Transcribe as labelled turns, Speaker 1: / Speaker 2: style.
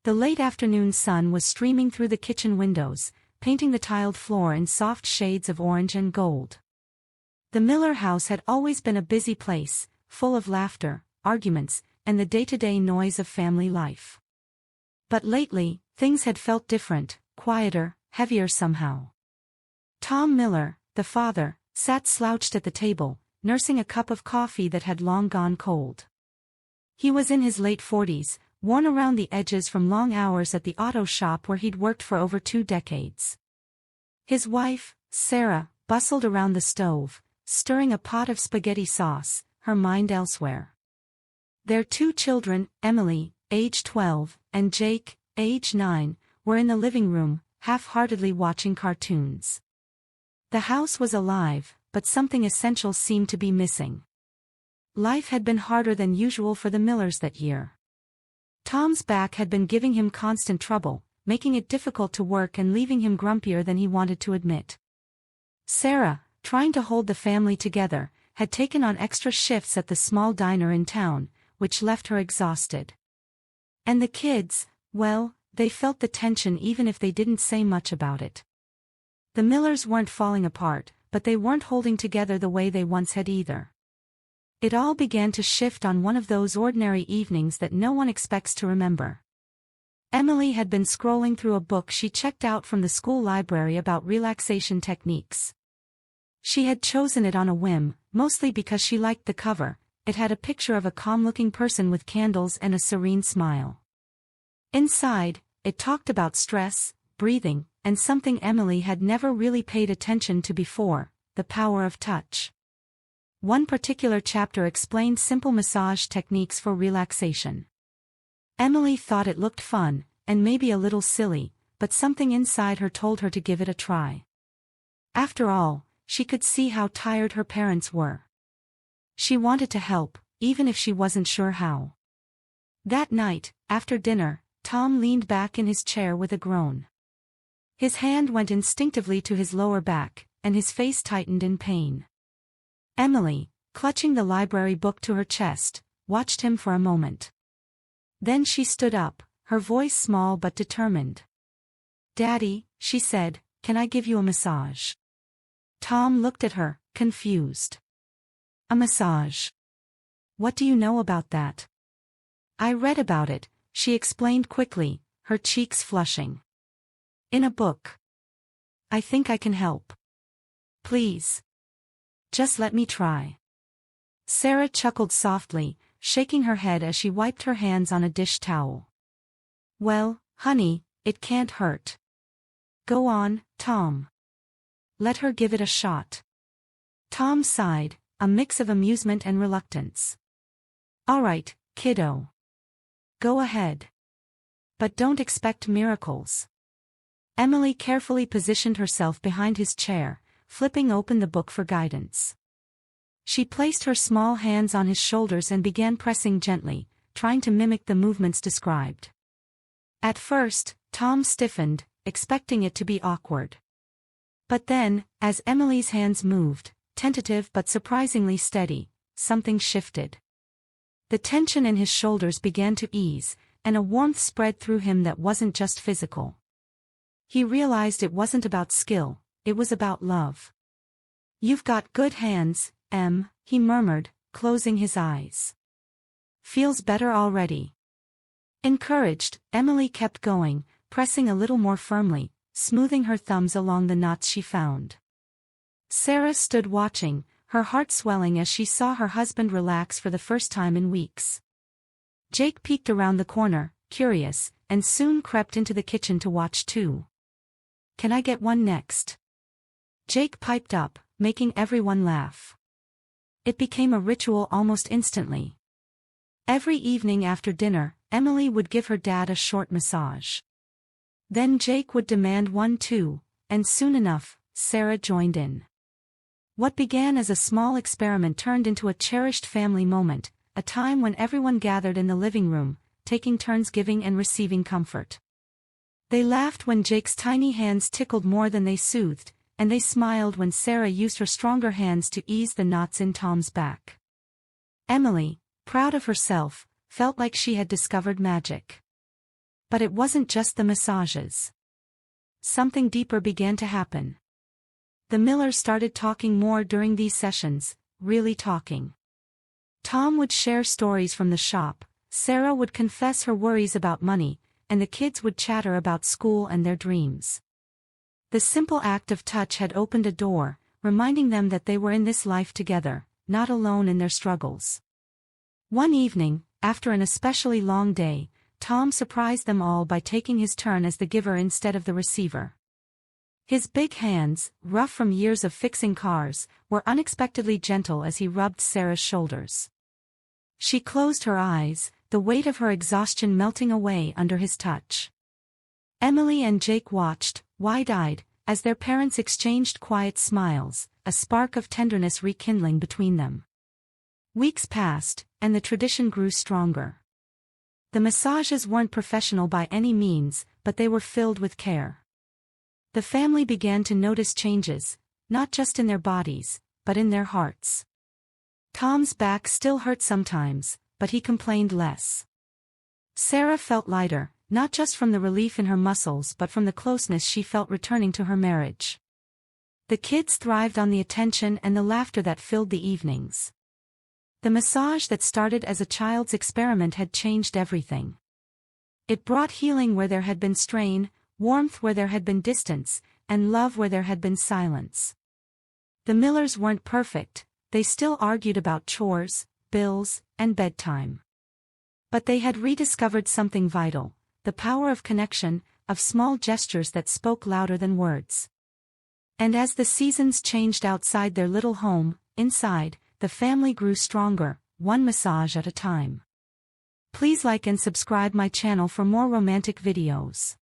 Speaker 1: The late afternoon sun was streaming through the kitchen windows, painting the tiled floor in soft shades of orange and gold. The Miller house had always been a busy place, full of laughter, arguments, and the day-to-day noise of family life. But lately, things had felt different, quieter, heavier somehow. Tom Miller, the father, sat slouched at the table, nursing a cup of coffee that had long gone cold. He was in his late 40s, worn around the edges from long hours at the auto shop where he'd worked for over 2 decades. His wife, Sarah, bustled around the stove, stirring a pot of spaghetti sauce, her mind elsewhere. Their 2 children, Emily, age 12, and Jake, age 9, were in the living room, half-heartedly watching cartoons. The house was alive, but something essential seemed to be missing. Life had been harder than usual for the Millers that year. Tom's back had been giving him constant trouble, making it difficult to work and leaving him grumpier than he wanted to admit. Sarah, trying to hold the family together, had taken on extra shifts at the small diner in town, which left her exhausted. And the kids, well, they felt the tension even if they didn't say much about it. The Millers weren't falling apart, but they weren't holding together the way they once had either. It all began to shift on one of those ordinary evenings that no one expects to remember. Emily had been scrolling through a book she checked out from the school library about relaxation techniques. She had chosen it on a whim, mostly because she liked the cover. It had a picture of a calm-looking person with candles and a serene smile. Inside, it talked about stress, breathing, and something Emily had never really paid attention to before, the power of touch. One particular chapter explained simple massage techniques for relaxation. Emily thought it looked fun, and maybe a little silly, but something inside her told her to give it a try. After all, she could see how tired her parents were. She wanted to help, even if she wasn't sure how. That night, after dinner, Tom leaned back in his chair with a groan. His hand went instinctively to his lower back, and his face tightened in pain. Emily, clutching the library book to her chest, watched him for a moment. Then she stood up, her voice small but determined. "Daddy," she said, "can I give you a massage?" Tom looked at her, confused. "A massage? What do you know about that?" "I read about it," she explained quickly, her cheeks flushing. "In a book. I think I can help. Please. Just let me try." Sarah chuckled softly, shaking her head as she wiped her hands on a dish towel. "Well, honey, it can't hurt. Go on, Tom. Let her give it a shot." Tom sighed, a mix of amusement and reluctance. "All right, kiddo. Go ahead. But don't expect miracles." Emily carefully positioned herself behind his chair, flipping open the book for guidance. She placed her small hands on his shoulders and began pressing gently, trying to mimic the movements described. At first, Tom stiffened, expecting it to be awkward. But then, as Emily's hands moved, tentative but surprisingly steady, something shifted. The tension in his shoulders began to ease, and a warmth spread through him that wasn't just physical. He realized it wasn't about skill, it was about love. "You've got good hands, Em," he murmured, closing his eyes. "Feels better already." Encouraged, Emily kept going, pressing a little more firmly, smoothing her thumbs along the knots she found. Sarah stood watching, her heart swelling as she saw her husband relax for the first time in weeks. Jake peeked around the corner, curious, and soon crept into the kitchen to watch too. "Can I get one next?" Jake piped up, making everyone laugh. It became a ritual almost instantly. Every evening after dinner, Emily would give her dad a short massage. Then Jake would demand one too, and soon enough, Sarah joined in. What began as a small experiment turned into a cherished family moment, a time when everyone gathered in the living room, taking turns giving and receiving comfort. They laughed when Jake's tiny hands tickled more than they soothed, and they smiled when Sarah used her stronger hands to ease the knots in Tom's back. Emily, proud of herself, felt like she had discovered magic. But it wasn't just the massages. Something deeper began to happen. The Millers started talking more during these sessions, really talking. Tom would share stories from the shop, Sarah would confess her worries about money, and the kids would chatter about school and their dreams. The simple act of touch had opened a door, reminding them that they were in this life together, not alone in their struggles. One evening, after an especially long day, Tom surprised them all by taking his turn as the giver instead of the receiver. His big hands, rough from years of fixing cars, were unexpectedly gentle as he rubbed Sarah's shoulders. She closed her eyes, the weight of her exhaustion melting away under his touch. Emily and Jake watched, wide-eyed, as their parents exchanged quiet smiles, a spark of tenderness rekindling between them. Weeks passed, and the tradition grew stronger. The massages weren't professional by any means, but they were filled with care. The family began to notice changes, not just in their bodies, but in their hearts. Tom's back still hurt sometimes, but he complained less. Sarah felt lighter, not just from the relief in her muscles but from the closeness she felt returning to her marriage. The kids thrived on the attention and the laughter that filled the evenings. The massage that started as a child's experiment had changed everything. It brought healing where there had been strain, warmth where there had been distance, and love where there had been silence. The Millers weren't perfect, they still argued about chores, bills, and bedtime. But they had rediscovered something vital, the power of connection, of small gestures that spoke louder than words. And as the seasons changed outside their little home, inside, the family grew stronger, one massage at a time. Please like and subscribe my channel for more romantic videos.